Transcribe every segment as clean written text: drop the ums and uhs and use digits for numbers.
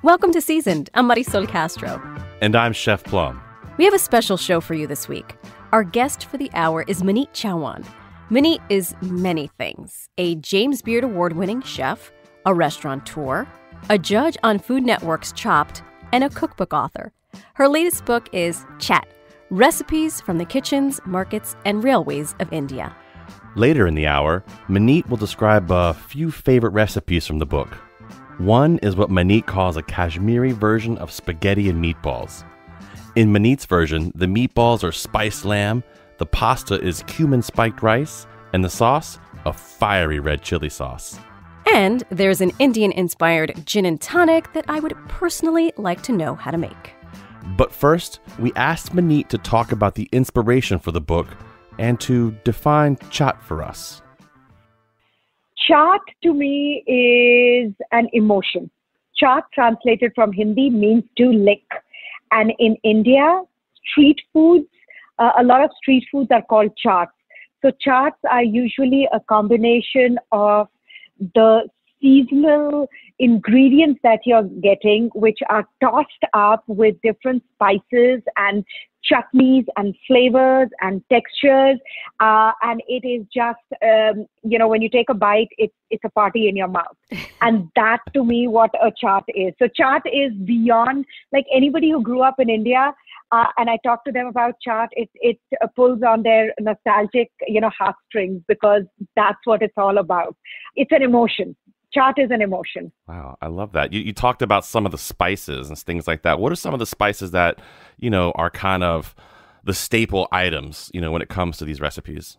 Welcome to Seasoned. I'm Marisol Castro. And I'm Chef Plum. We have a special show for you this week. Our guest for the hour is Maneet Chauhan. Maneet is many things: a James Beard Award-winning chef, a restaurateur, a judge on Food Network's Chopped, and a cookbook author. Her latest book is Chatt, Recipes from the Kitchens, Markets, and Railways of India. Later in the hour, Maneet will describe a few favorite recipes from the book. One is what Maneet calls a Kashmiri version of spaghetti and meatballs. In Maneet's version, the meatballs are spiced lamb, the pasta is cumin-spiked rice, and the sauce, a fiery red chili sauce. And there's an Indian-inspired gin and tonic that I would personally like to know how to make. But first, we asked Maneet to talk about the inspiration for the book and to define Chaat for us. Chaat to me is an emotion. Chaat, translated from Hindi, means to lick. And in India, street foods, a lot of street foods are called chaats. So chaats are usually a combination of the seasonal ingredients that you're getting, which are tossed up with different spices and chutneys and flavors and textures. And it is just, when you take a bite, it's a party in your mouth. And that, to me, what a chaat is. So chaat is beyond, like anybody who grew up in India, and I talk to them about chaat, it pulls on their nostalgic, heartstrings, because that's what it's all about. It's an emotion. Chaat is an emotion. Wow, I love that. You talked about some of the spices and things like that. What are some of the spices that, are kind of the staple items, when it comes to these recipes?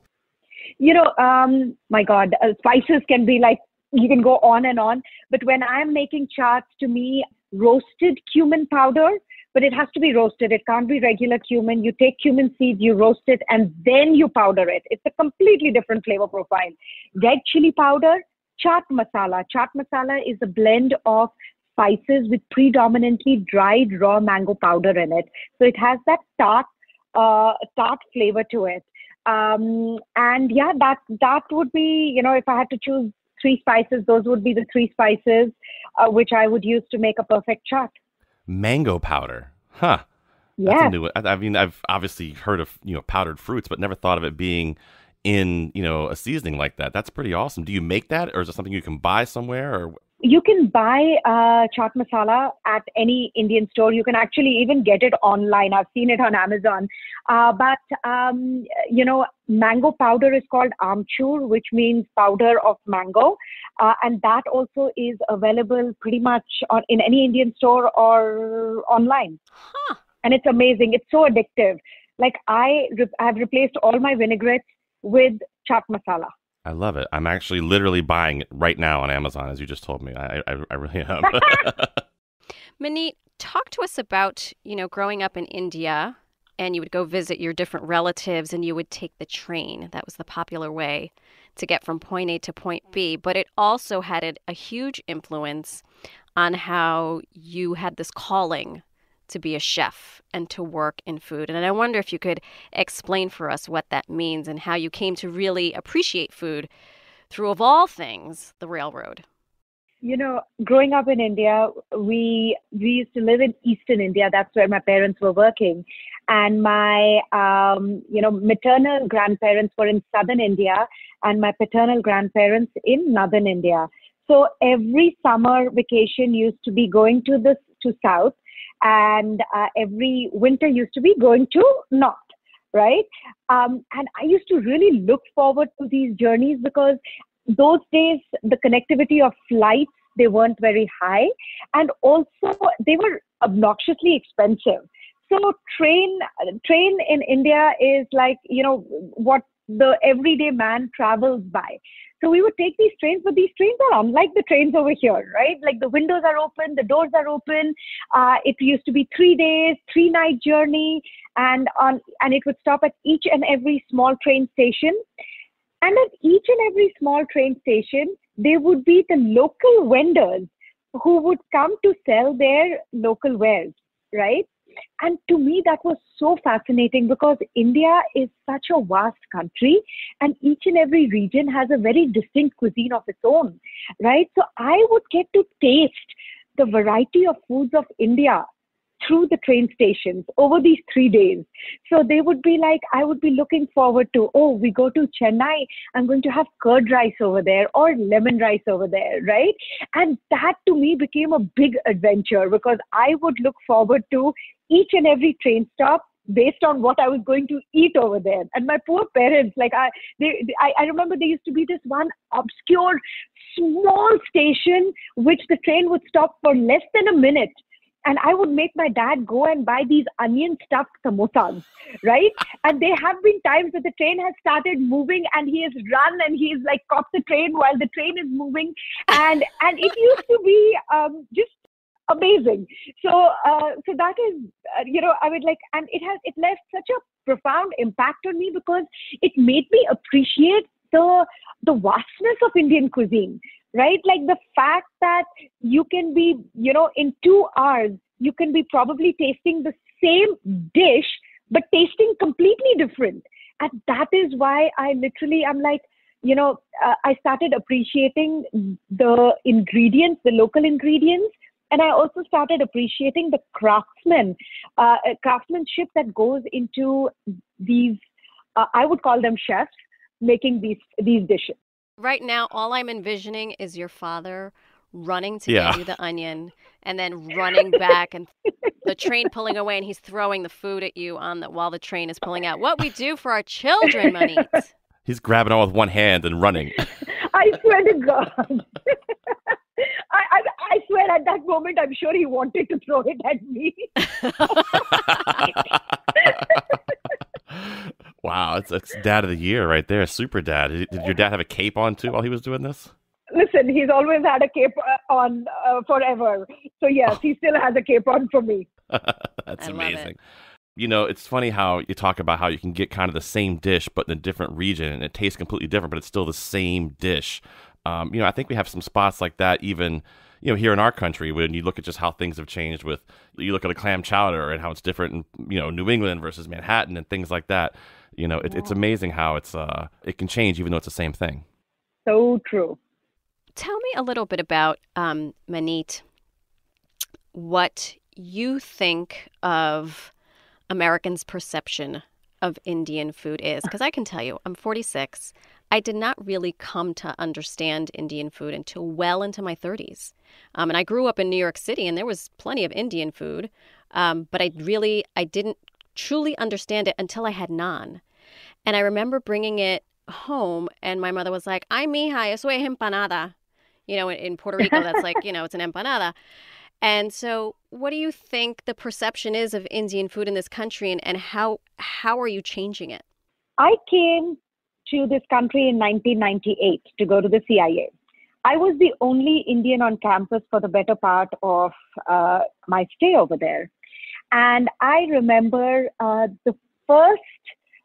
My God, spices can be like, you can go on and on. But when I'm making chaats, to me, roasted cumin powder, but it has to be roasted. It can't be regular cumin. You take cumin seeds, you roast it, and then you powder it. It's a completely different flavor profile. Red chili powder, chaat masala. Chaat masala is a blend of spices with predominantly dried raw mango powder in it. So it has that tart flavor to it. That would be, if I had to choose 3 spices, those would be the 3 spices which I would use to make a perfect chaat. Mango powder. Huh. Yeah. That's a new one. I mean, I've obviously heard of, powdered fruits, but never thought of it being in, a seasoning like that. That's pretty awesome. Do you make that, or is it something you can buy somewhere? Or you can buy chaat masala at any Indian store. You can actually even get it online. I've seen it on Amazon. Mango powder is called amchur, which means powder of mango. And that also is available pretty much in any Indian store or online. Huh. And it's amazing. It's so addictive. Like I've replaced all my vinaigrettes with chaat masala. I love it. I'm actually literally buying it right now on Amazon, as you just told me. I really am. Maneet, talk to us about, growing up in India, and you would go visit your different relatives and you would take the train. That was the popular way to get from point A to point B. But it also had a huge influence on how you had this calling to be a chef and to work in food. And I wonder if you could explain for us what that means and how you came to really appreciate food through, of all things, the railroad. Growing up in India, we used to live in Eastern India. That's where my parents were working. And my, maternal grandparents were in Southern India and my paternal grandparents in Northern India. So every summer vacation used to be going to South, and every winter used to be going to North, right? And I used to really look forward to these journeys because those days, the connectivity of flights, they weren't very high. And also, they were obnoxiously expensive. So train in India is like, what the everyday man travels by. So we would take these trains, but these trains are unlike the trains over here, right? Like the windows are open, the doors are open. It used to be 3 days, 3-night journey, and it would stop at each and every small train station. And at each and every small train station, there would be the local vendors who would come to sell their local wares, right? And to me, that was so fascinating because India is such a vast country and each and every region has a very distinct cuisine of its own, right? So I would get to taste the variety of foods of India through the train stations over these 3 days. So they would be like, I would be looking forward to, oh, we go to Chennai, I'm going to have curd rice over there or lemon rice over there, right? And that to me became a big adventure because I would look forward to each and every train stop based on what I was going to eat over there. And my poor parents, like I remember there used to be this one obscure small station which the train would stop for less than a minute. And I would make my dad go and buy these onion stuffed samosas, right? And there have been times that the train has started moving and he has run and he's like caught the train while the train is moving. And it used to be just amazing. So that is, I would like, and it left such a profound impact on me because it made me appreciate the vastness of Indian cuisine. Right? Like the fact that you can be, in 2 hours, you can be probably tasting the same dish, but tasting completely different. And that is why I'm like, I started appreciating the ingredients, the local ingredients. And I also started appreciating the craftsmanship that goes into these, I would call them chefs, making these dishes. Right now, all I'm envisioning is your father running to get you the onion and then running back and the train pulling away and he's throwing the food at you while the train is pulling out. What we do for our children, Maneet. He's grabbing all with one hand and running. I swear to God. I swear at that moment, I'm sure he wanted to throw it at me. Wow, it's dad of the year right there, super dad. Did your dad have a cape on too while he was doing this? Listen, he's always had a cape on forever. So yes, he still has a cape on for me. That's amazing. It's funny how you talk about how you can get kind of the same dish, but in a different region, and it tastes completely different, but it's still the same dish. I think we have some spots like that even, here in our country when you look at just how things have changed you look at a clam chowder and how it's different in, New England versus Manhattan and things like that. It's amazing how it can change even though it's the same thing. So true. Tell me a little bit about, Maneet, what you think of Americans' perception of Indian food is. Because I can tell you, I'm 46. I did not really come to understand Indian food until well into my 30s. And I grew up in New York City, and there was plenty of Indian food. But I didn't truly understand it until I had naan. And I remember bringing it home, and my mother was like, "Ay, mija, eso es empanada." In Puerto Rico, that's like, it's an empanada. And so what do you think the perception is of Indian food in this country, and how are you changing it? I came to this country in 1998 to go to the CIA. I was the only Indian on campus for the better part of my stay over there. And I remember the first,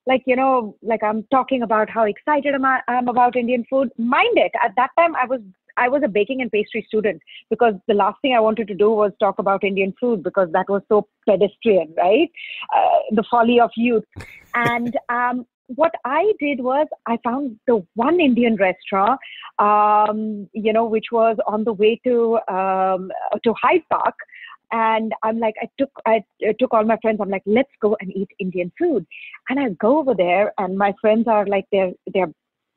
I'm talking about how excited I am about Indian food. Mind it, at that time I was a baking and pastry student because the last thing I wanted to do was talk about Indian food because that was so pedestrian, right? The folly of youth. And what I did was I found the one Indian restaurant, which was on the way to Hyde Park. And I'm like, I took all my friends. I'm like, let's go and eat Indian food. And I go over there, and my friends are like, they're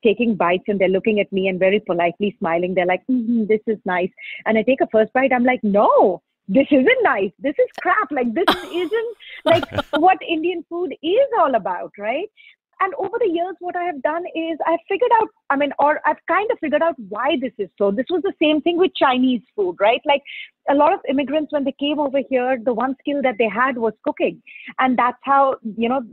taking bites, and they're looking at me and very politely smiling. They're like, this is nice. And I take a first bite. I'm like, no, this isn't nice. This is crap. Like, this isn't like what Indian food is all about, right? And over the years, what I have done is I've kind of figured out why this is so. This was the same thing with Chinese food, right? Like a lot of immigrants, when they came over here, the one skill that they had was cooking. And that's how,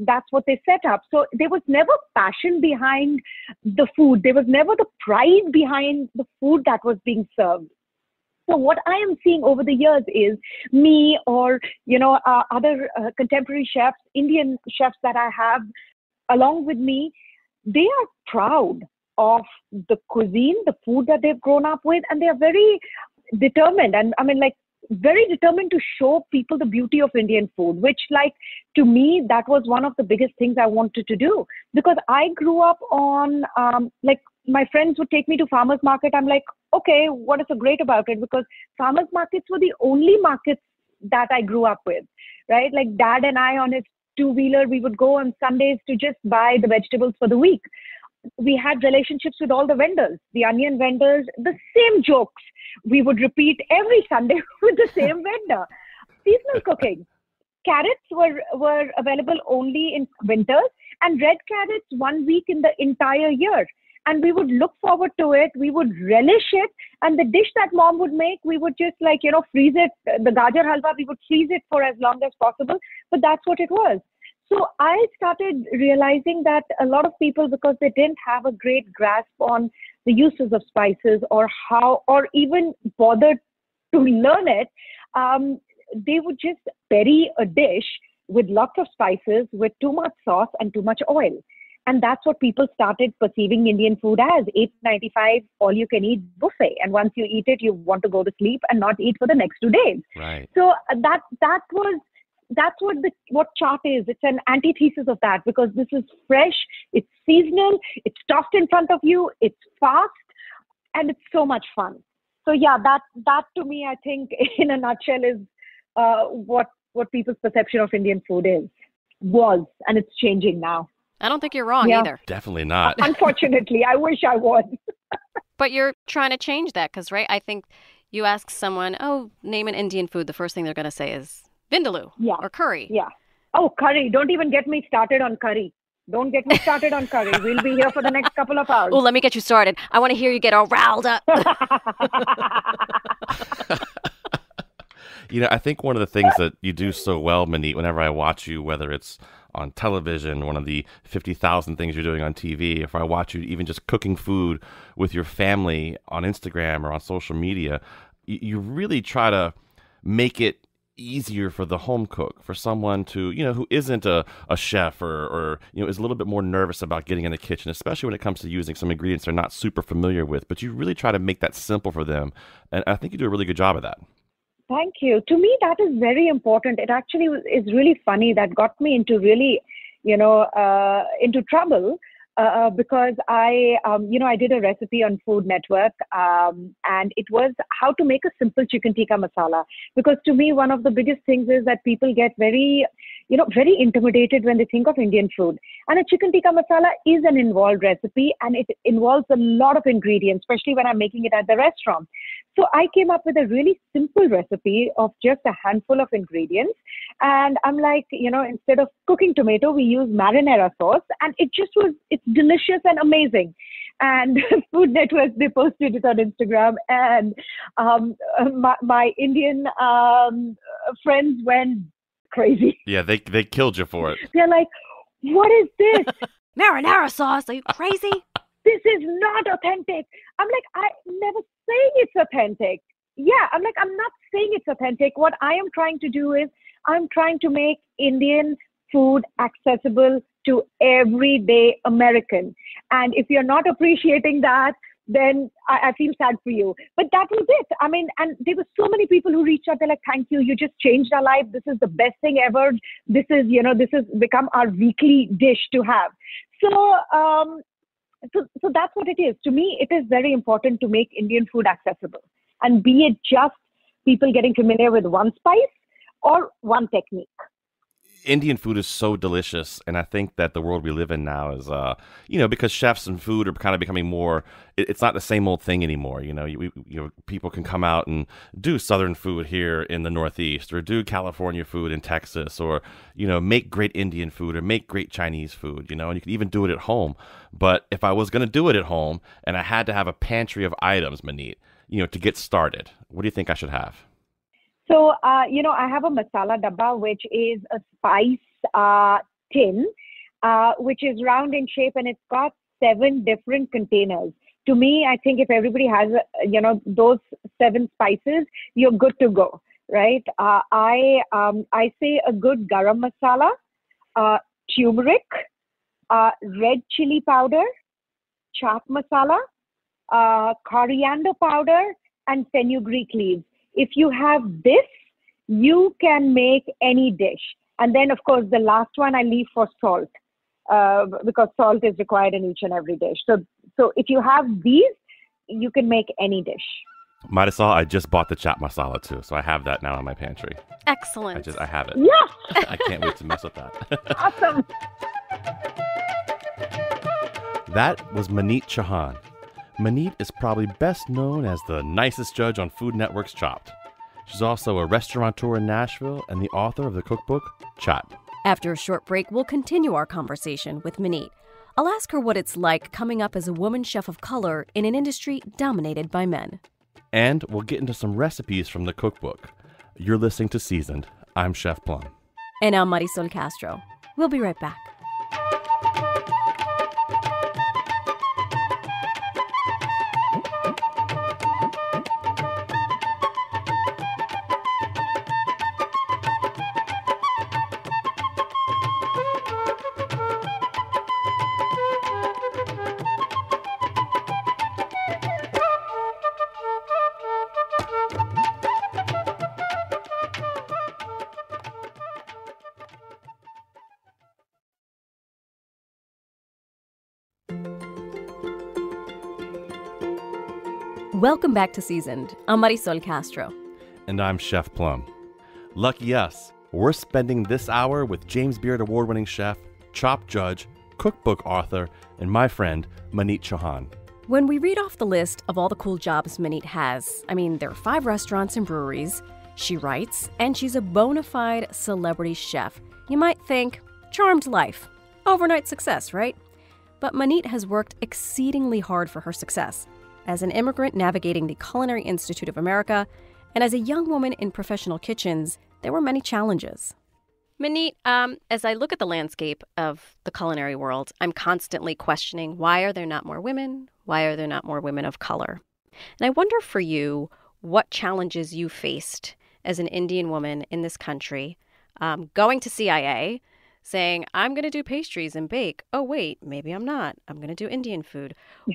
that's what they set up. So there was never passion behind the food. There was never the pride behind the food that was being served. So what I am seeing over the years is me or, other contemporary chefs, Indian chefs that I have along with me, they are proud of the cuisine, the food that they've grown up with, and they are very determined. And very determined to show people the beauty of Indian food, which to me, that was one of the biggest things I wanted to do because I grew up on my friends would take me to farmers market. I'm like, okay, what is so great about it? Because farmers markets were the only markets that I grew up with, right? Like dad and I on his two-wheeler, we would go on Sundays to just buy the vegetables for the week. We had relationships with all the vendors, the onion vendors, the same jokes we would repeat every Sunday with the same vendor. Seasonal cooking. Carrots were available only in winters, and red carrots 1 week in the entire year. And we would look forward to it. We would relish it. And the dish that mom would make, we would just freeze it. The gajar halwa, we would freeze it for as long as possible. But that's what it was. So I started realizing that a lot of people, because they didn't have a great grasp on the uses of spices or how, or even bothered to learn it, they would just bury a dish with lots of spices, with too much sauce and too much oil. And that's what people started perceiving Indian food as, $8.95 all you can eat buffet. And once you eat it, you want to go to sleep and not eat for the next 2 days. Right. So that's what Chaat is. It's an antithesis of that, because this is fresh, it's seasonal, it's tossed in front of you, it's fast, and it's so much fun. So yeah, that to me, I think in a nutshell is what people's perception of Indian food was, and it's changing now. I don't think you're wrong either. Definitely not. Unfortunately, I wish I was. But you're trying to change that because, right, I think you ask someone, oh, name an Indian food, the first thing they're going to say is vindaloo or curry. Yeah. Oh, curry. Don't even get me started on curry. Don't get me started on curry. We'll be here for the next couple of hours. Oh, let me get you started. I want to hear you get all riled up. I think one of the things that you do so well, Maneet, whenever I watch you, whether it's on television, one of the 50,000 things you're doing on TV, if I watch you even just cooking food with your family on Instagram or on social media, you really try to make it easier for the home cook, for someone to, who isn't a chef or is a little bit more nervous about getting in the kitchen, especially when it comes to using some ingredients they're not super familiar with. But you really try to make that simple for them. And I think you do a really good job of that. Thank you. To me, that is very important. It actually is really funny. That got me into really, into trouble because I did a recipe on Food Network and it was how to make a simple chicken tikka masala. Because to me, one of the biggest things is that people get very intimidated when they think of Indian food. And a chicken tikka masala is an involved recipe and it involves a lot of ingredients, especially when I'm making it at the restaurant. So I came up with a really simple recipe of just a handful of ingredients. And I'm like, instead of cooking tomato, we use marinara sauce. And it's delicious and amazing. And Food Network, they posted it on Instagram. And my Indian friends went crazy. Yeah, they killed you for it. They're like, what is this? Marinara sauce, are you crazy? This is not authentic. I'm like, I'm never saying it's authentic. Yeah, I'm like, I'm not saying it's authentic. What I am trying to do is I'm trying to make Indian food accessible to everyday American. And if you're not appreciating that, then I feel sad for you. But that was it. I mean, and there were so many people who reached out. They're like, thank you. You just changed our life. This is the best thing ever. This has become our weekly dish to have. So that's what it is. To me, it is very important to make Indian food accessible. And be it just people getting familiar with one spice or one technique. Indian food is so delicious, and I think that the world we live in now is, because chefs and food are kind of becoming more. It's not the same old thing anymore. People can come out and do Southern food here in the Northeast, or do California food in Texas, or make great Indian food, or make great Chinese food. And you can even do it at home. But if I was going to do it at home, and I had to have a pantry of items, Maneet, to get started, what do you think I should have? So, I have a masala dabba, which is a spice tin, which is round in shape, and it's got 7 different containers. To me, I think if everybody has, those 7 spices, you're good to go, right? I say a good garam masala, turmeric, red chili powder, chaat masala, coriander powder, and fenugreek leaves. If you have this, you can make any dish. And then, of course, the last one I leave for salt, because salt is required in each and every dish. So So if you have these, you can make any dish. Marisol, I just bought the chaat masala too, so I have that now in my pantry. Excellent. I have it. Yes! I can't wait to mess with that. Awesome. That was Maneet Chauhan. Maneet is probably best known as the nicest judge on Food Network's Chopped. She's also a restaurateur in Nashville and the author of the cookbook, Chatt. After a short break, we'll continue our conversation with Maneet. I'll ask her what it's like coming up as a woman chef of color in an industry dominated by men. And we'll get into some recipes from the cookbook. You're listening to Seasoned. I'm Chef Plum. And I'm Marisol Castro. We'll be right back. Welcome back to Seasoned. I'm Marisol Castro. And I'm Chef Plum. Lucky us, we're spending this hour with James Beard award-winning chef, Chopped judge, cookbook author, and my friend, Maneet Chauhan. When we read off the list of all the cool jobs Maneet has, there are 5 restaurants and breweries, she writes, and she's a bona fide celebrity chef. You might think, charmed life, overnight success, right? But Maneet has worked exceedingly hard for her success. As an immigrant navigating the Culinary Institute of America, and as a young woman in professional kitchens, there were many challenges. Maneet, as I look at the landscape of the culinary world, I'm constantly questioning, why are there not more women? Why are there not more women of color? And I wonder for you, what challenges you faced as an Indian woman in this country, going to CIA, saying, I'm going to do pastries and bake. Oh, wait, maybe I'm not. I'm going to do Indian food.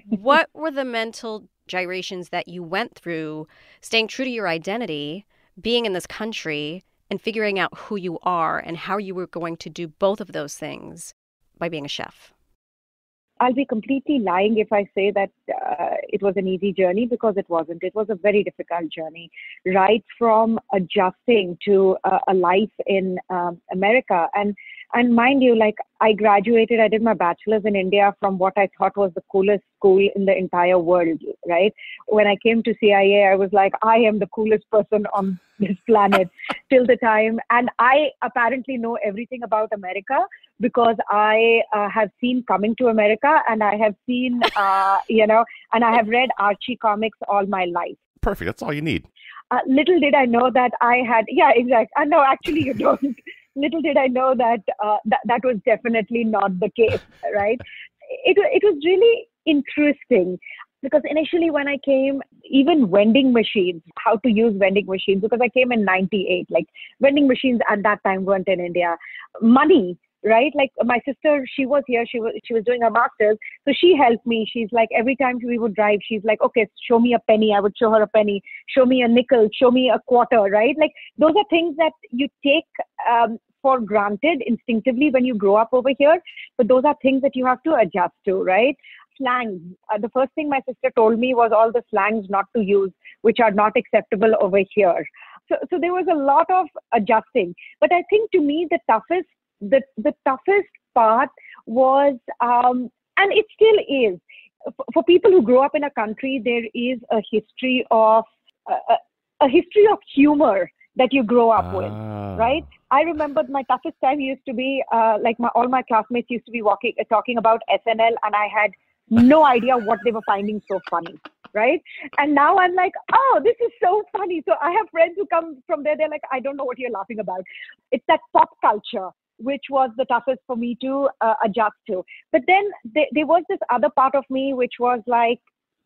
What were the mental gyrations that you went through, staying true to your identity, being in this country, and figuring out who you are and how you were going to do both of those things by being a chef? I'll be completely lying if I say that it was an easy journey, because it wasn't. It was a very difficult journey, right from adjusting to a life in America. And mind you, like, I graduated, I did my bachelor's in India from what I thought was the coolest school in the entire world, right? When I came to CIA, I was like, I am the coolest person on this planet till the time. And I apparently know everything about America because I have seen Coming to America, and I have seen, and I have read Archie comics all my life. Perfect. That's all you need. Little did I know that I had, yeah, exactly. No, actually you don't. Little did I know that that was definitely not the case, right? It was really interesting because initially when I came, even vending machines, how to use vending machines, because I came in 98, like vending machines at that time weren't in India. Money, right? Like my sister, she was here, she was doing her master's. So she helped me. She's like, every time we would drive, she's like, okay, show me a penny. I would show her a penny, show me a nickel, show me a quarter, right? Like those are things that you take for granted instinctively when you grow up over here. But those are things that you have to adjust to, right? Slangs. The first thing my sister told me was all the slangs not to use, which are not acceptable over here. So there was a lot of adjusting. But I think to me, the toughest part was, and it still is, for people who grow up in a country, there is a history of humor that you grow up with, right? I remember my toughest time used to be all my classmates used to be talking about SNL, and I had no idea what they were finding so funny, right? And now I'm like, oh, this is so funny. So I have friends who come from there. They're like, I don't know what you're laughing about. It's that pop culture, which was the toughest for me to adjust to. But then there was this other part of me, which was like,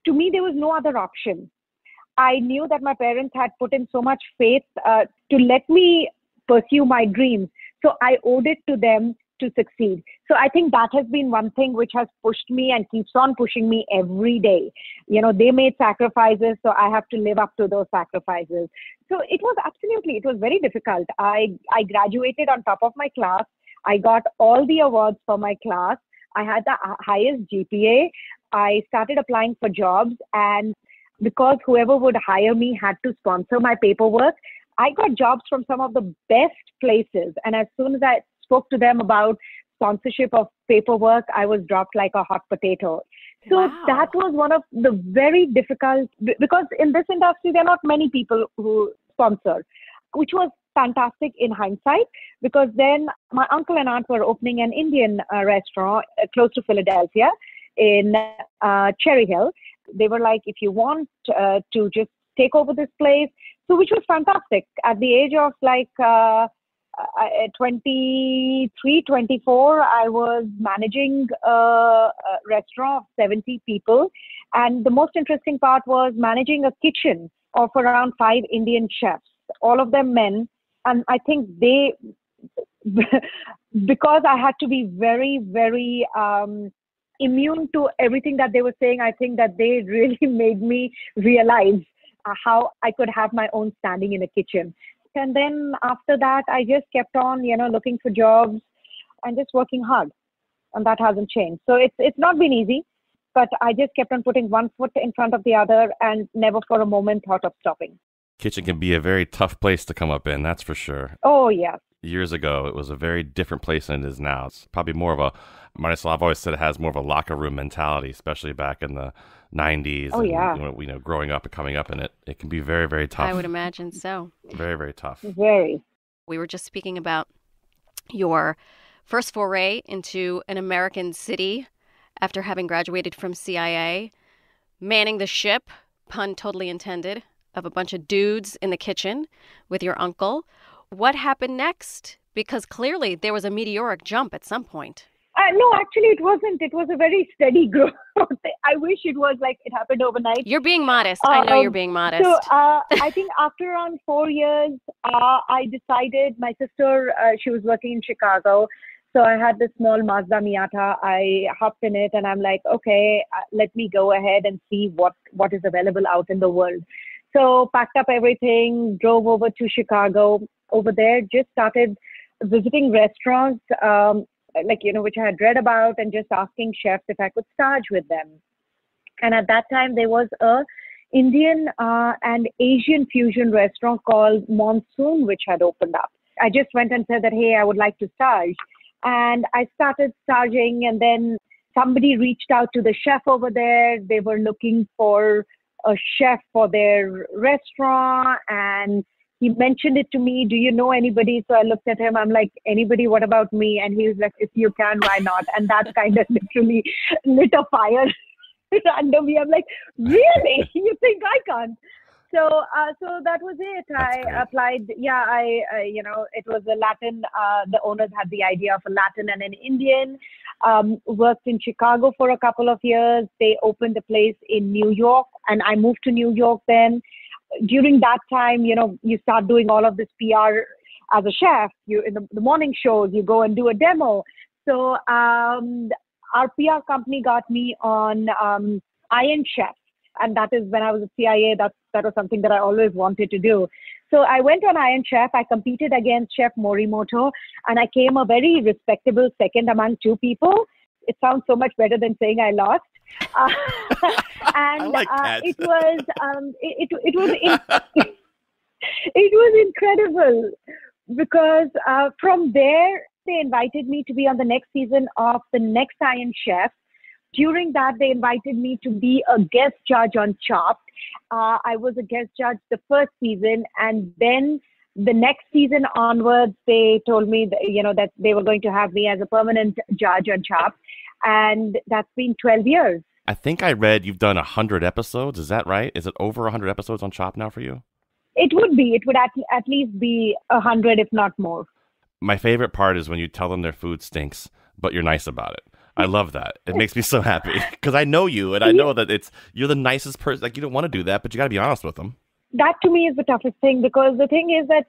to me, there was no other option. I knew that my parents had put in so much faith to let me pursue my dreams. So I owed it to them to succeed. So I think that has been one thing which has pushed me and keeps on pushing me every day. You know, they made sacrifices, so I have to live up to those sacrifices. So it was very difficult. I graduated on top of my class. I got all the awards for my class. I had the highest GPA. I started applying for jobs, and because whoever would hire me had to sponsor my paperwork, I got jobs from some of the best places. And as soon as I spoke to them about sponsorship of paperwork, I was dropped like a hot potato. So Wow. that was one of the very difficult, because in this industry, there are not many people who sponsor, which was fantastic in hindsight, because then my uncle and aunt were opening an Indian restaurant close to Philadelphia in Cherry Hill. They were like, if you want to just take over this place, so which was fantastic. At the age of like 23, 24, I was managing a restaurant of 70 people. And the most interesting part was managing a kitchen of around 5 Indian chefs, all of them men. And I think they, because I had to be very, very immune to everything that they were saying, I think that they really made me realize how I could have my own standing in a kitchen. And then after that, I just kept on, looking for jobs and just working hard. And that hasn't changed. So it's not been easy, but I just kept on putting one foot in front of the other and never for a moment thought of stopping. Kitchen can be a very tough place to come up in, that's for sure. Oh, yes. Years ago, it was a very different place than it is now. It's probably more of a, Marisol, I've always said it has more of a locker room mentality, especially back in the 90s. Oh, and, yeah. Growing up and coming up in it, it can be very, very tough. I would imagine so. Very, very tough. Very. We were just speaking about your first foray into an American city after having graduated from CIA, manning the ship, pun totally intended, of a bunch of dudes in the kitchen with your uncle. What happened next? Because clearly there was a meteoric jump at some point. No, actually, it wasn't. It was a very steady growth. I wish it was like it happened overnight. You're being modest. I know you're being modest. So I think after around 4 years, I decided, my sister, she was working in Chicago. So I had this small Mazda Miata. I hopped in it and I'm like, okay, let me go ahead and see what is available out in the world. So packed up everything, drove over to Chicago. Over there, just started visiting restaurants, which I had read about, and just asking chefs if I could stage with them. And at that time, there was a Indian and Asian fusion restaurant called Monsoon, which had opened up. I just went and said that, hey, I would like to stage. And I started staging, and then somebody reached out to the chef over there. They were looking for a chef for their restaurant, and he mentioned it to me. Do you know anybody? So I looked at him. I'm like, anybody? What about me? And he was like, if you can, why not? And that kind of literally lit a fire under me. I'm like, really? You think I can't? So that was it. I applied. Yeah, it was a Latin. The owners had the idea of a Latin and an Indian. Worked in Chicago for a couple of years. They opened a place in New York, and I moved to New York then. During that time, you start doing all of this PR as a chef. You in the morning shows, you go and do a demo. So our PR company got me on Iron Chef, and that is when I was at CIA. That was something that I always wanted to do. So I went on Iron Chef. I competed against Chef Morimoto, and I came a very respectable second among 2 people. It sounds so much better than saying I lost. And I like that. It was it was incredible, because from there they invited me to be on the next season of the next Iron Chef. During that, they invited me to be a guest judge on Chaat. I was a guest judge the first season, and then the next season onwards, they told me that they were going to have me as a permanent judge on Chaat, and that's been 12 years. I think I read you've done 100 episodes. Is that right? Is it over 100 episodes on Chaat now for you? It would be. It would at least be 100, if not more. My favorite part is when you tell them their food stinks, but you're nice about it. I love that. It makes me so happy because I know you, and I know that you're the nicest person. Like, you don't want to do that, but you got to be honest with them. That to me is the toughest thing, because the thing is that,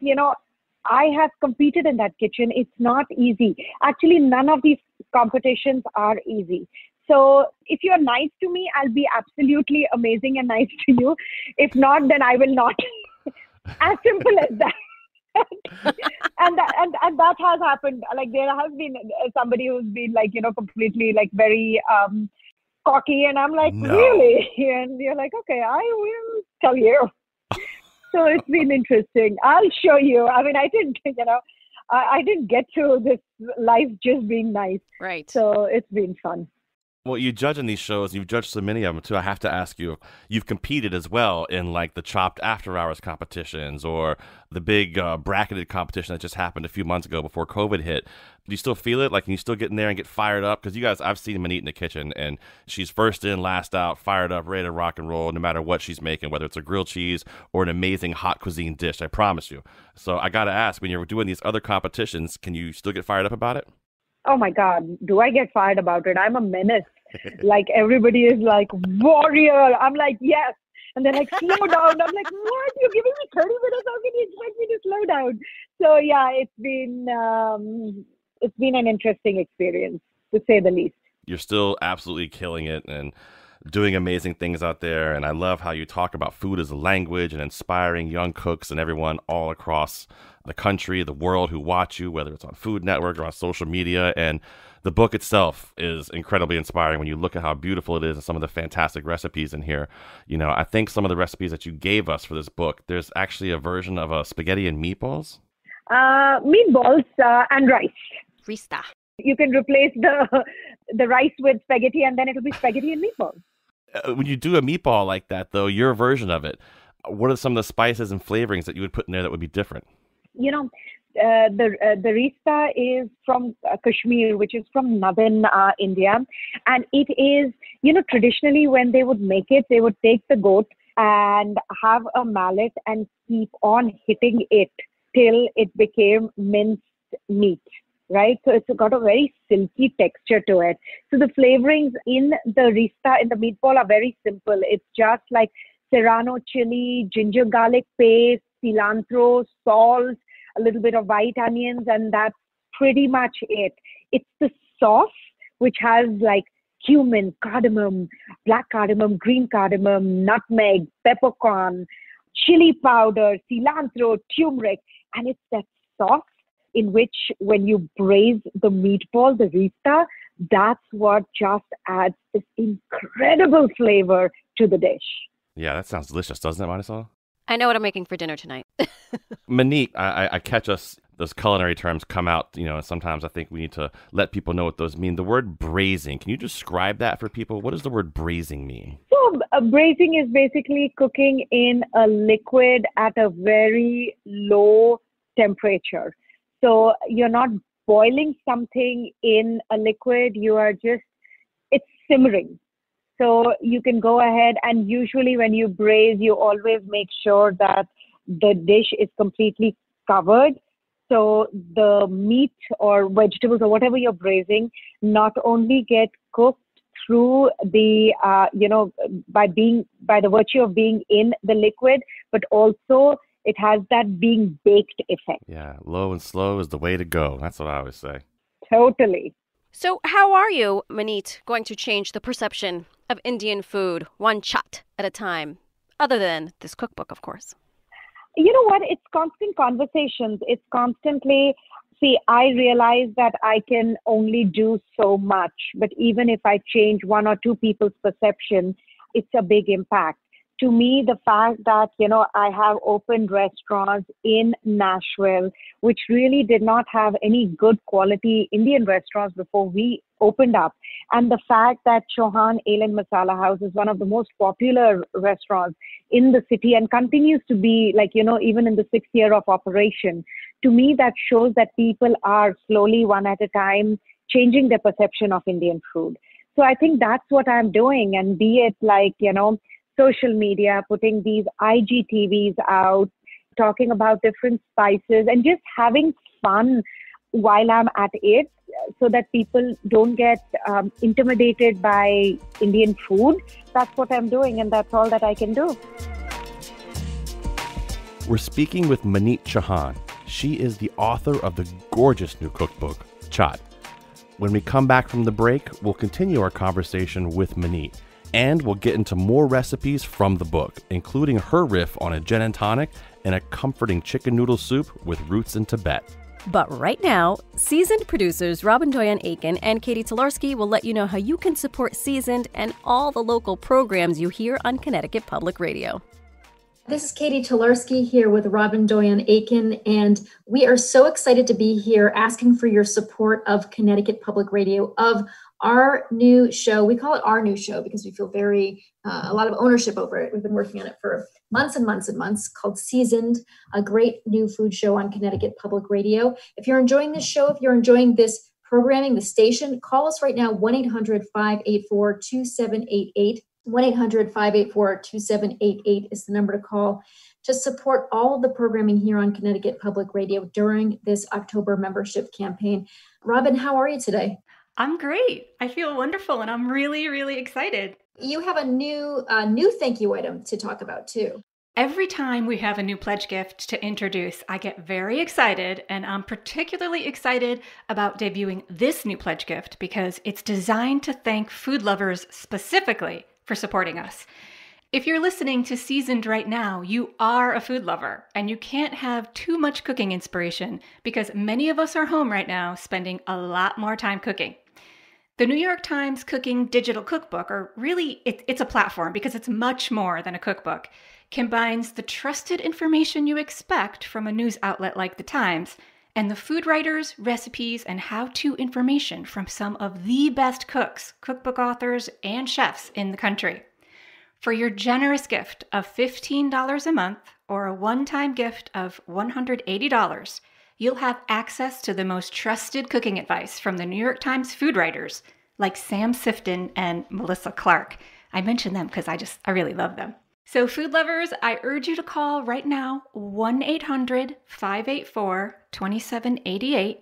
I have competed in that kitchen. It's not easy. Actually, none of these competitions are easy. So if you're nice to me, I'll be absolutely amazing and nice to you. If not, then I will not. As simple as that. and that has happened. Like, there has been somebody who's been like, completely like very cocky. And I'm like, No. really? And you're like, okay, I will tell you. So it's been interesting. I'll show you. I mean, I didn't, I didn't get to this life just being nice. Right. So it's been fun. Well, you judge in these shows, you've judged so many of them too. I have to ask you, you've competed as well in like the Chopped After Hours competitions or the big bracketed competition that just happened a few months ago before COVID hit. Do you still feel it? Like, can you still get in there and get fired up? Because you guys, I've seen Maneet in the kitchen, and she's first in, last out, fired up, ready to rock and roll, no matter what she's making, whether it's a grilled cheese or an amazing hot cuisine dish, I promise you. So I got to ask, when you're doing these other competitions, can you still get fired up about it? Oh my God, do I get fired about it? I'm a menace. Like everybody is like, warrior. I'm like, yes. And they're like, slow down. I'm like, what? You're giving me 30 minutes? How can you expect me to slow down? So yeah, it's been an interesting experience, to say the least. You're still absolutely killing it and doing amazing things out there. And I love how you talk about food as a language and inspiring young cooks and everyone all across the country, the world who watch you, whether it's on Food Network or on social media. And the book itself is incredibly inspiring when you look at how beautiful it is and some of the fantastic recipes in here. You know, I think some of the recipes that you gave us for this book, there's actually a version of a spaghetti and meatballs. Meatballs and rice. Rista. You can replace the rice with spaghetti, and then it'll be spaghetti and meatballs. When you do a meatball like that, though, your version of it, what are some of the spices and flavorings that you would put in there that would be different? You know, the rista is from Kashmir, which is from northern India. And it is, traditionally when they would make it, they would take the goat and have a mallet and keep on hitting it till it became minced meat, right? So it's got a very silky texture to it. So the flavorings in the rista, in the meatball, are very simple. It's just like serrano chili, ginger garlic paste, cilantro, salt, a little bit of white onions, and that's pretty much it. It's the sauce, which has like cumin, cardamom, black cardamom, green cardamom, nutmeg, peppercorn, chili powder, cilantro, turmeric, and it's that sauce in which when you braise the meatball, the rista, that's what just adds this incredible flavor to the dish. Yeah, that sounds delicious, doesn't it, Manisol? I know what I'm making for dinner tonight. Maneet, I catch those culinary terms come out, and sometimes I think we need to let people know what those mean. The word braising, can you describe that for people? What does the word braising mean? So braising is basically cooking in a liquid at a very low temperature. So you're not boiling something in a liquid, it's simmering. So you can go ahead, and usually when you braise, you always make sure that the dish is completely covered. So the meat or vegetables or whatever you're braising not only get cooked through the, by the virtue of being in the liquid, but also it has that being baked effect. Yeah, low and slow is the way to go. That's what I always say. Totally. So how are you, Maneet, going to change the perception of Indian food one chaat at a time, other than this cookbook, of course? You know what? It's constant conversations. It's constantly, I realize that I can only do so much, but even if I change one or two people's perception, it's a big impact. To me, the fact that, I have opened restaurants in Nashville, which really did not have any good quality Indian restaurants before we opened up. And the fact that Chauhan Ale and Masala House is one of the most popular restaurants in the city and continues to be, even in the 6th year of operation. To me, that shows that people are slowly, one at a time, changing their perception of Indian food. So I think that's what I'm doing. And be it social media, putting these IGTVs out, talking about different spices and just having fun while I'm at it so that people don't get intimidated by Indian food. That's what I'm doing, and that's all that I can do. We're speaking with Maneet Chauhan. She is the author of the gorgeous new cookbook, Chaat. When we come back from the break, we'll continue our conversation with Maneet. And we'll get into more recipes from the book, including her riff on a gin and tonic and a comforting chicken noodle soup with roots in Tibet. But right now, seasoned producers Robyn Doyon-Aitken and Catie Talarski will let you know how you can support Seasoned and all the local programs you hear on Connecticut Public Radio. This is Catie Talarski here with Robyn Doyon-Aitken, and we are so excited to be here asking for your support of Connecticut Public Radio, of our new show. We call it our new show because we feel very, a lot of ownership over it. We've been working on it for months and months and months, called Seasoned, a great new food show on Connecticut Public Radio. If you're enjoying this show, if you're enjoying this programming, the station, call us right now, 1-800-584-2788. 1-800-584-2788 is the number to call to support all of the programming here on Connecticut Public Radio during this October membership campaign. Robyn, how are you today? I'm great. I feel wonderful, and I'm really, really excited. You have a new thank you item to talk about too. Every time we have a new pledge gift to introduce, I get very excited, and I'm particularly excited about debuting this new pledge gift because it's designed to thank food lovers specifically for supporting us. If you're listening to Seasoned right now, you are a food lover, and you can't have too much cooking inspiration because many of us are home right now spending a lot more time cooking. The New York Times Cooking Digital Cookbook, or really it's a platform because it's much more than a cookbook, combines the trusted information you expect from a news outlet like The Times and the food writers, recipes, and how-to information from some of the best cooks, cookbook authors, and chefs in the country. For your generous gift of $15 a month or a one-time gift of $180, you'll have access to the most trusted cooking advice from the New York Times food writers like Sam Sifton and Melissa Clark. I mention them because I really love them. So food lovers, I urge you to call right now, 1-800-584-2788.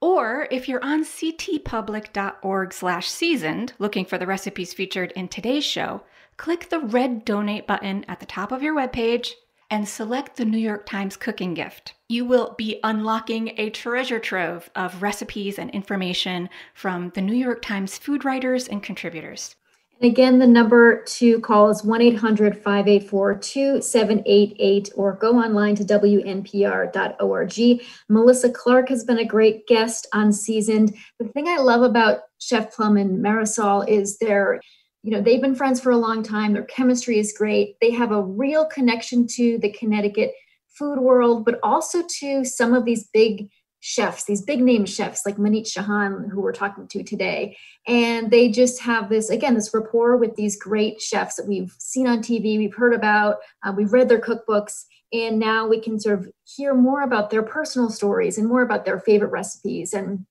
Or if you're on ctpublic.org/seasoned looking for the recipes featured in today's show, click the red donate button at the top of your webpage and select the New York Times cooking gift. You will be unlocking a treasure trove of recipes and information from the New York Times food writers and contributors. And again, the number to call is 1-800-584-2788 or go online to WNPR.org. Melissa Clark has been a great guest on Seasoned. The thing I love about Chef Plum and Marisol is they've been friends for a long time. Their chemistry is great. They have a real connection to the Connecticut food world, but also to some of these big chefs, these big name chefs like Maneet Chauhan, who we're talking to today. And they just have this rapport with these great chefs that we've seen on TV, we've heard about, we've read their cookbooks, and now we can sort of hear more about their personal stories and more about their favorite recipes. And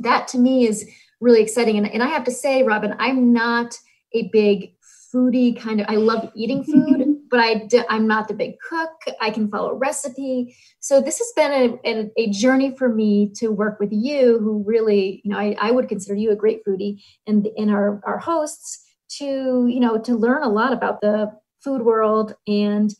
that to me is really exciting. And I have to say, Robyn, I'm not a big foodie I love eating food, but I'm not the big cook. I can follow a recipe. So this has been a journey for me to work with you, who really, I would consider you a great foodie, and our hosts to learn a lot about the food world and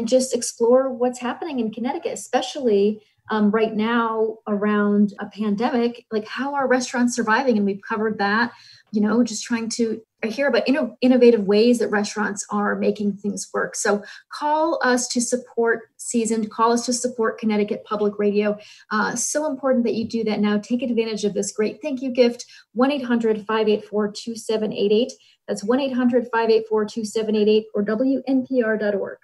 just explore what's happening in Connecticut, especially right now around a pandemic. Like, how are restaurants surviving? And we've covered that, just trying to hear about innovative ways that restaurants are making things work. So call us to support Seasoned, call us to support Connecticut Public Radio. So important that you do that now. Take advantage of this great thank you gift, 1-800-584-2788. That's 1-800-584-2788 or WNPR.org.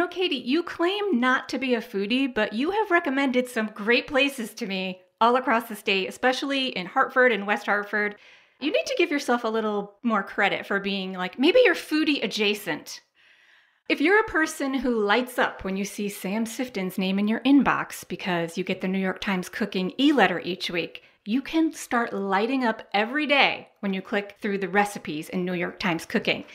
Catie, you claim not to be a foodie, but you have recommended some great places to me all across the state, especially in Hartford and West Hartford. You need to give yourself a little more credit for being maybe you're foodie adjacent. If you're a person who lights up when you see Sam Sifton's name in your inbox because you get the New York Times cooking e-letter each week, you can start lighting up every day when you click through the recipes in New York Times cooking.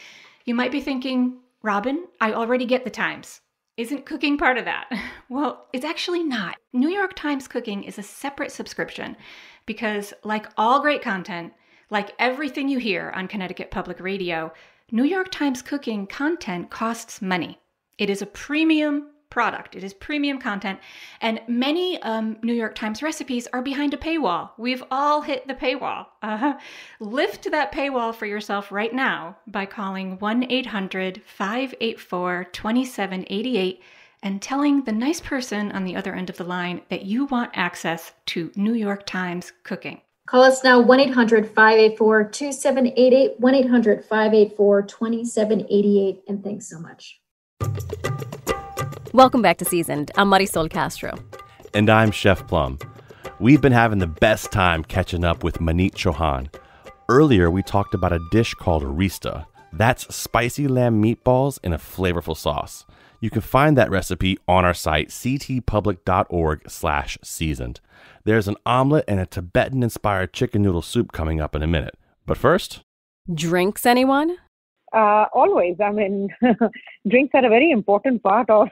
You might be thinking, Robyn, I already get the Times. Isn't cooking part of that? Well, it's actually not. New York Times cooking is a separate subscription because, like all great content, like everything you hear on Connecticut Public Radio, New York Times cooking content costs money. It is a premium product. It is premium content. And many New York Times recipes are behind a paywall. We've all hit the paywall. Lift that paywall for yourself right now by calling 1-800-584-2788 and telling the nice person on the other end of the line that you want access to New York Times cooking. Call us now, 1-800-584-2788, 1-800-584-2788, and thanks so much. Welcome back to Seasoned. I'm Marisol Castro. And I'm Chef Plum. We've been having the best time catching up with Maneet Chauhan. Earlier, we talked about a dish called Rista. That's spicy lamb meatballs in a flavorful sauce. You can find that recipe on our site, ctpublic.org/seasoned. There's an omelet and a Tibetan-inspired chicken noodle soup coming up in a minute. But first... Drinks, anyone? Always. I mean, drinks are a very important part of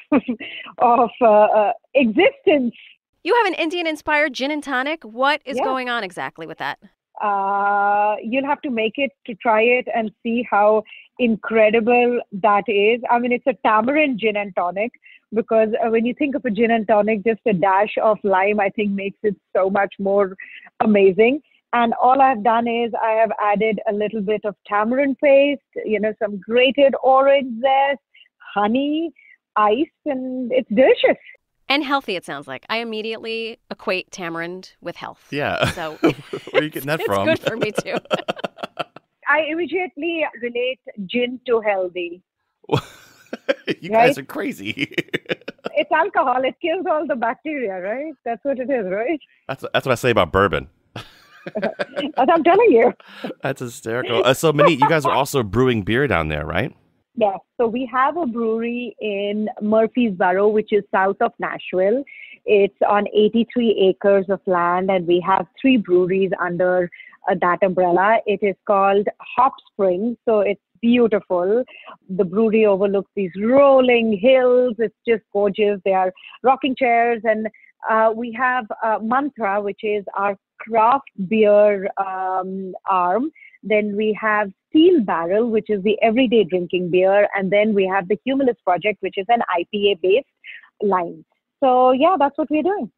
existence. You have an Indian-inspired gin and tonic. What is going on exactly with that? You'll have to make it to try it and see how incredible that is. I mean, it's a tamarind gin and tonic because when you think of a gin and tonic, just a dash of lime, I think makes it so much more amazing. And all I've done is I have added a little bit of tamarind paste, some grated orange zest, honey, ice, and it's delicious. And healthy, it sounds like. I immediately equate tamarind with health. Yeah. So where are you getting that from? It's good for me, too. I immediately relate gin to healthy. You guys are crazy. It's alcohol. It kills all the bacteria, right? That's what it is, right? That's what I say about bourbon. As I'm telling you. That's hysterical. So, Maneet, you guys are also brewing beer down there, right? Yes. So we have a brewery in Murfreesboro, which is south of Nashville. It's on 83 acres of land, and we have 3 breweries under that umbrella. It is called Hop Springs, so it's beautiful. The brewery overlooks these rolling hills. It's just gorgeous. There are rocking chairs, and we have Mantra, which is our craft beer arm. Then we have Steel Barrel, which is the everyday drinking beer. And then we have the Humulus Project, which is an IPA-based line. So, yeah, that's what we're doing.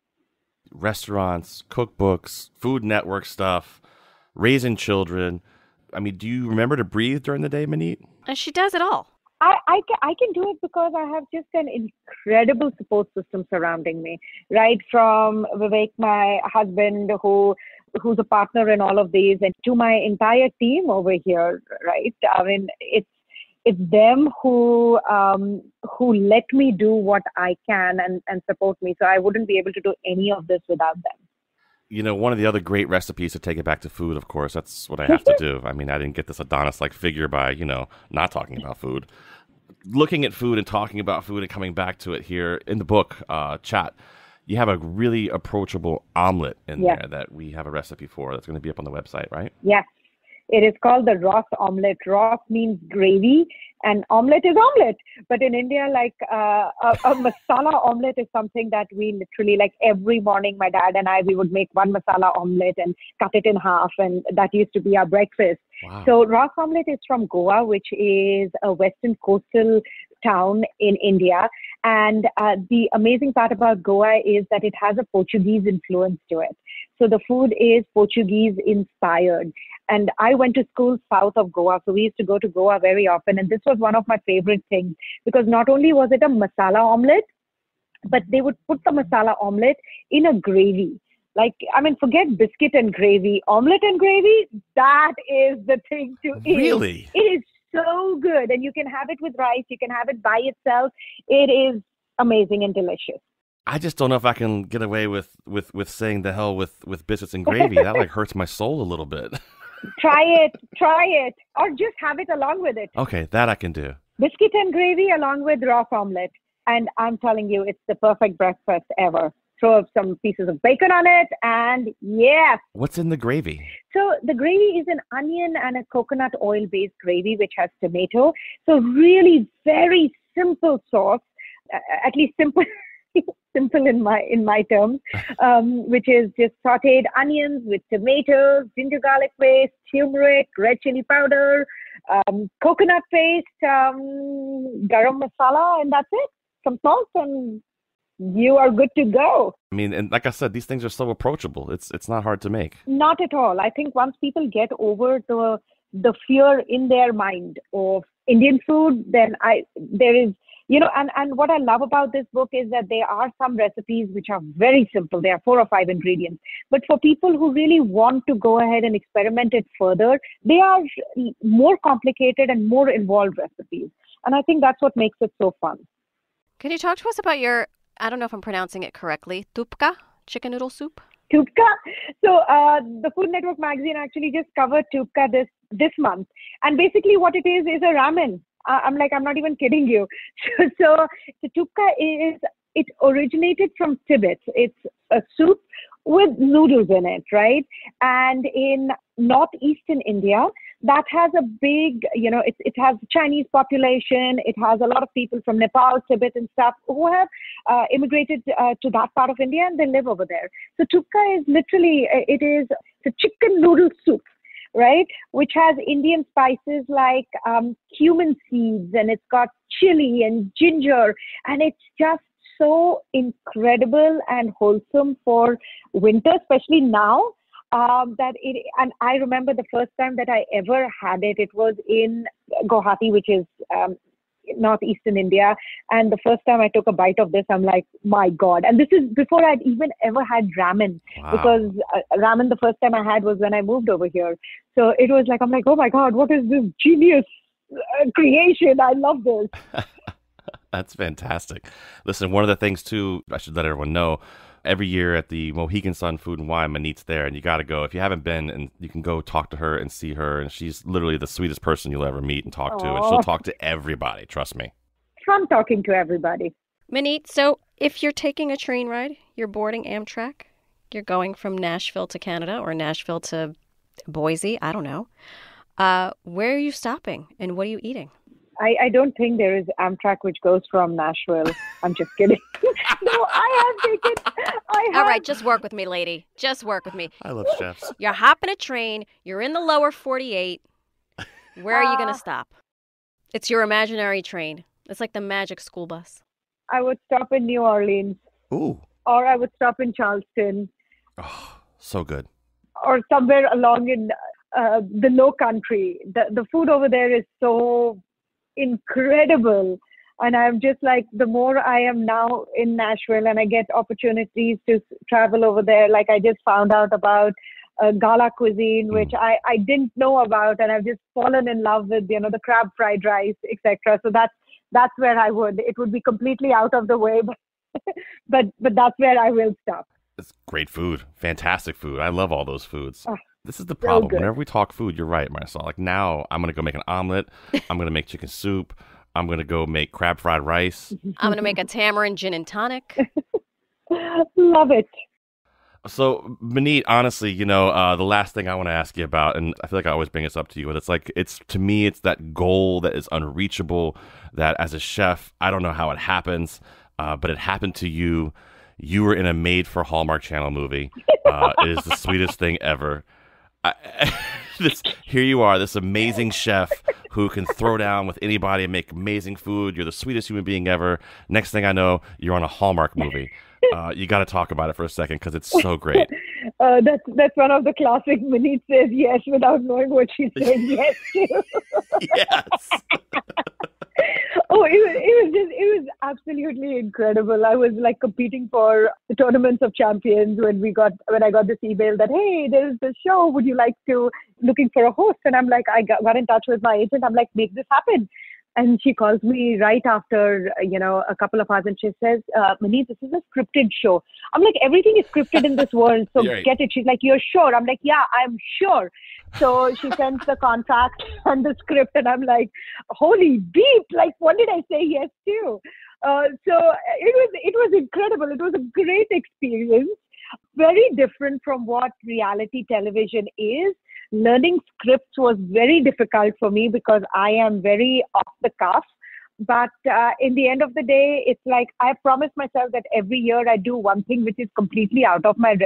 Restaurants, cookbooks, Food Network stuff, raising children. I mean, do you remember to breathe during the day, Maneet? She does it all. I can do it because I have just an incredible support system surrounding me, right? From Vivek, my husband, who's a partner in all of these, and to my entire team over here, right? I mean, it's them who let me do what I can and support me. So I wouldn't be able to do any of this without them. One of the other great recipes to take it back to food, of course, that's what I have to do. I mean, I didn't get this Adonis-like figure by, not talking about food. Looking at food and talking about food and coming back to it here in the book, Chatt, you have a really approachable omelet in there that we have a recipe for that's going to be up on the website, right? Yes. It is called the Ross omelette. Ross means gravy and omelette is omelette. But in India, like a masala omelette is something that we literally, like every morning, my dad and I, we would make one masala omelette and cut it in half. And that used to be our breakfast. Wow. So Ross omelette is from Goa, which is a western coastal town in India. And the amazing part about Goa is that it has a Portuguese influence to it. So the food is Portuguese inspired. And I went to school south of Goa. So we used to go to Goa very often. And this was one of my favorite things because not only was it a masala omelette, but they would put the masala omelette in a gravy. Like, I mean, forget biscuit and gravy. Omelette and gravy, that is the thing to eat. Really? It is so good. And you can have it with rice. You can have it by itself. It is amazing and delicious. I just don't know if I can get away with saying the hell with biscuits and gravy. That like hurts my soul a little bit. Try it. Or just have it along with it. Okay, that I can do. Biscuit and gravy along with raw omelette. And I'm telling you, it's the perfect breakfast ever. Throw some pieces of bacon on it and yes. What's in the gravy? So the gravy is an onion and a coconut oil based gravy which has tomato. So really very simple sauce, at least simple in my terms, which is just sauteed onions with tomatoes, ginger garlic paste, turmeric, red chili powder, coconut paste, garam masala, and that's it. Some salt and you are good to go. I mean, and like I said, these things are so approachable. It's not hard to make. Not at all. I think once people get over the fear in their mind of Indian food, then there is, And what I love about this book is that there are some recipes which are very simple. There are 4 or 5 ingredients. But for people who really want to go ahead and experiment it further, they are more complicated and more involved recipes. And I think that's what makes it so fun. Can you talk to us about your, I don't know if I'm pronouncing it correctly, tupka, chicken noodle soup? Tupka. So the Food Network magazine actually just covered tupka this month. And basically what it is a ramen. I'm not even kidding you. So the tupka it originated from Tibet. It's a soup with noodles in it, right? And in northeastern India, that has a big, it has Chinese population. It has a lot of people from Nepal, Tibet and stuff who have immigrated to that part of India, and they live over there. So tupka is literally, it's a chicken noodle soup, right? Which has Indian spices like cumin seeds, and it's got chili and ginger, and it's just so incredible and wholesome for winter, especially now. And I remember the first time that I ever had it, it was in Guwahati, which is northeastern India. And the first time I took a bite of this, I'm like, my God. And this is before I'd even ever had ramen. Wow. Because ramen, the first time I had was when I moved over here. So it was like, I'm like, oh my God, what is this genius creation? I love this. That's fantastic. Listen, one of the things too, I should let everyone know, every year at the Mohegan Sun Food and Wine, Maneet's there, and you got to go. If you haven't been, and you can go talk to her and see her, and she's literally the sweetest person you'll ever meet and talk to, and she'll talk to everybody, trust me. Fun talking to everybody. Maneet, so if you're taking a train ride, you're boarding Amtrak, you're going from Nashville to Canada or Nashville to Boise, I don't know, where are you stopping and what are you eating? I don't think there is Amtrak which goes from Nashville. I'm just kidding. No, I have taken. All right, just work with me, lady. Just work with me. I love chefs. You're hopping a train. You're in the lower 48. Where are you going to stop? It's your imaginary train. It's like the magic school bus. I would stop in New Orleans. Ooh. Or I would stop in Charleston. Oh, so good. Or somewhere along in the Low Country. The food over there is so incredible, and I'm just like, the more I am now in Nashville and I get opportunities to travel over there, like I just found out about gala cuisine, which I didn't know about, and I've just fallen in love with the crab fried rice, etc. So that's where it would be completely out of the way, but that's where I will stop. It's great food, fantastic food. I love all those foods. This is the problem. Whenever we talk food, you're right, Marisol. Like now, I'm going to go make an omelet. I'm going to make chicken soup. I'm going to go make crab fried rice. I'm going to make a tamarind gin and tonic. Love it. So, Maneet, honestly, the last thing I want to ask you about, and I feel like I always bring this up to you, but to me, it's that goal that is unreachable, that as a chef, I don't know how it happens, but it happened to you. You were in a made for Hallmark Channel movie. It is the sweetest thing ever. Here you are, this amazing chef who can throw down with anybody and make amazing food. You're the sweetest human being ever. Next thing I know, you're on a Hallmark movie. You got to talk about it for a second because it's so great. That's one of the classic. Maneet says yes without knowing what she's saying yes to. Yes. Oh, it was absolutely incredible. I was like competing for the Tournaments of Champions when I got this email that, hey, there's this show. Would you like to, looking for a host? And I'm like, I got in touch with my agent. I'm like, make this happen. And she calls me right after, a couple of hours, and she says, Maneet, this is a scripted show. I'm like, everything is scripted in this world, so right. Get it. She's like, you're sure? I'm like, yeah, I'm sure. So she sends the contract and the script, and I'm like, holy beep, like, what did I say yes to? So it was incredible. It was a great experience, very different from what reality television is. Learning scripts was very difficult for me because I am very off the cuff. But in the end of the day, it's like I promised myself that every year I do one thing which is completely out of my,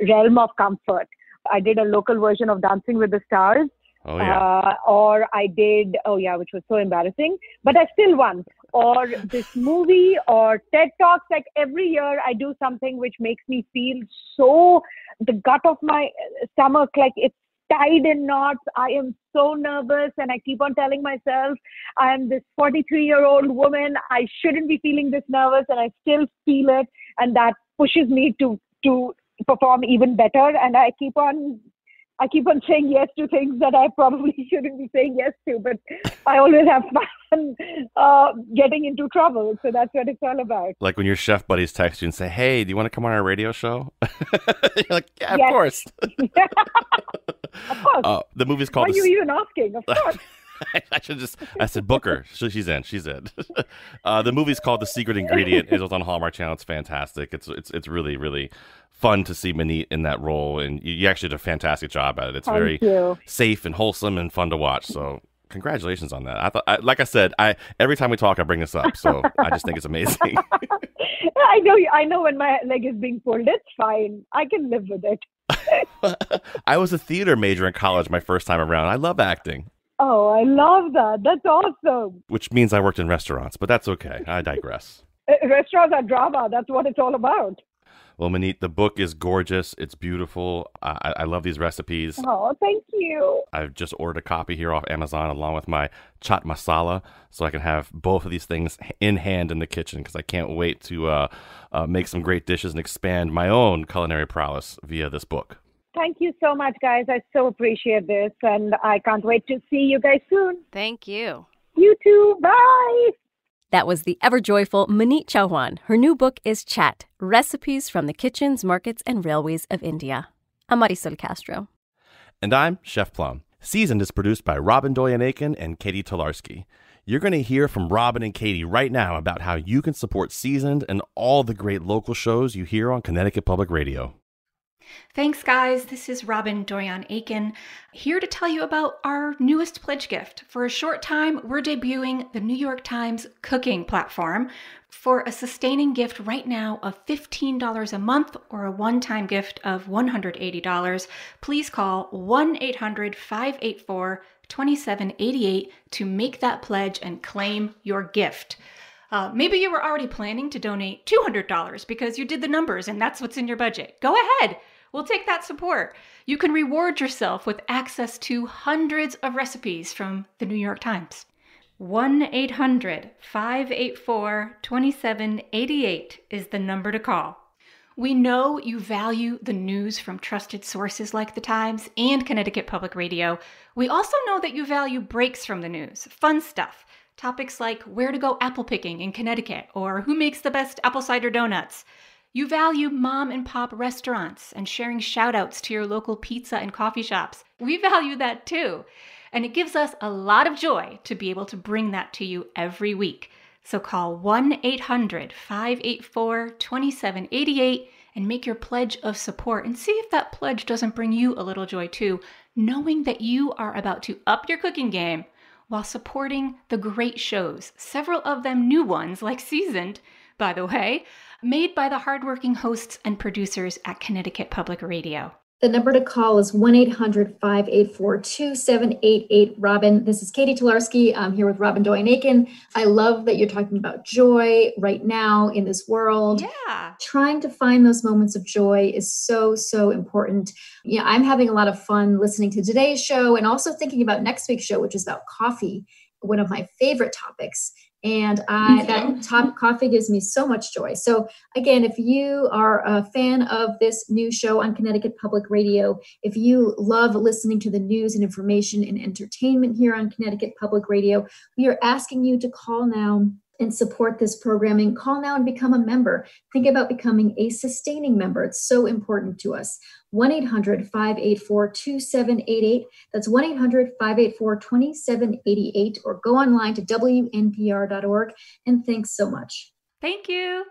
realm of comfort. I did a local version of Dancing with the Stars. Oh, yeah. Or I did, which was so embarrassing. But I still won. Or this movie or TED Talks. Like every year I do something which makes me feel so, the gut of my stomach, like it's tied in knots. I am so nervous, and I keep on telling myself I am this 43-year-old woman. I shouldn't be feeling this nervous, and I still feel it, and that pushes me to perform even better. And I keep on saying yes to things that I probably shouldn't be saying yes to, but I always have fun getting into trouble. So that's what it's all about. Like when your chef buddies text you and say, "Hey, do you want to come on our radio show?" You're like, "Yeah, Yes. of course." Of course. The movie's called... Why are you even asking? Of course. I said, book her. She's in. The movie's called The Secret Ingredient. It was on Hallmark Channel. It's fantastic. It's really, really fun to see Maneet in that role. And you actually did a fantastic job at it. It's very safe and wholesome and fun to watch. So congratulations on that. Like I said, every time we talk, I bring this up. So I just think it's amazing. I know when my leg is being pulled. It's fine. I can live with it. I was a theater major in college my first time around. I love acting. Oh, I love that. That's awesome. Which means I worked in restaurants, but that's okay. I digress. Restaurants are drama. That's what it's all about. Well, Maneet, the book is gorgeous. It's beautiful. I love these recipes. Oh, thank you. I've just ordered a copy here off Amazon along with my chaat masala, so I can have both of these things in hand in the kitchen, because I can't wait to make some great dishes and expand my own culinary prowess via this book. Thank you so much, guys. I so appreciate this, and I can't wait to see you guys soon. Thank you. You too. Bye. That was the ever-joyful Maneet Chauhan. Her new book is Chatt, Recipes from the Kitchens, Markets, and Railways of India. I'm Marisol Castro. And I'm Chef Plum. Seasoned is produced by Robyn Doyon-Aitken and Catie Talarski. You're going to hear from Robyn and Catie right now about how you can support Seasoned and all the great local shows you hear on Connecticut Public Radio. Thanks, guys. This is Robyn Doyon-Aitken, here to tell you about our newest pledge gift. For a short time, we're debuting the New York Times cooking platform. For a sustaining gift right now of $15 a month or a one-time gift of $180, please call 1-800-584-2788 to make that pledge and claim your gift. Maybe you were already planning to donate $200 because you did the numbers and that's what's in your budget. Go ahead. We'll take that support. You can reward yourself with access to hundreds of recipes from the New York Times. 1-800-584-2788 is the number to call. We know you value the news from trusted sources like the Times and Connecticut Public Radio. We also know that you value breaks from the news, fun stuff. Topics like where to go apple picking in Connecticut or who makes the best apple cider donuts. You value mom and pop restaurants and sharing shout outs to your local pizza and coffee shops. We value that too. And it gives us a lot of joy to be able to bring that to you every week. So call 1-800-584-2788 and make your pledge of support and see if that pledge doesn't bring you a little joy too, knowing that you are about to up your cooking game while supporting the great shows, several of them new ones like Seasoned, by the way, made by the hardworking hosts and producers at Connecticut Public Radio. The number to call is 1-800-584-2788. Robyn, this is Catie Talarski. I'm here with Robyn Doyon-Aitken. I love that you're talking about joy right now in this world. Yeah. Trying to find those moments of joy is so, so important. Yeah, I'm having a lot of fun listening to today's show and also thinking about next week's show, which is about coffee, one of my favorite topics. And coffee gives me so much joy. So again, if you are a fan of this new show on Connecticut Public Radio, if you love listening to the news and information and entertainment here on Connecticut Public Radio, we are asking you to call now and support this programming. Call now and become a member. Think about becoming a sustaining member. It's so important to us. 1-800-584-2788. That's 1-800-584-2788, or go online to WNPR.org. And thanks so much. Thank you.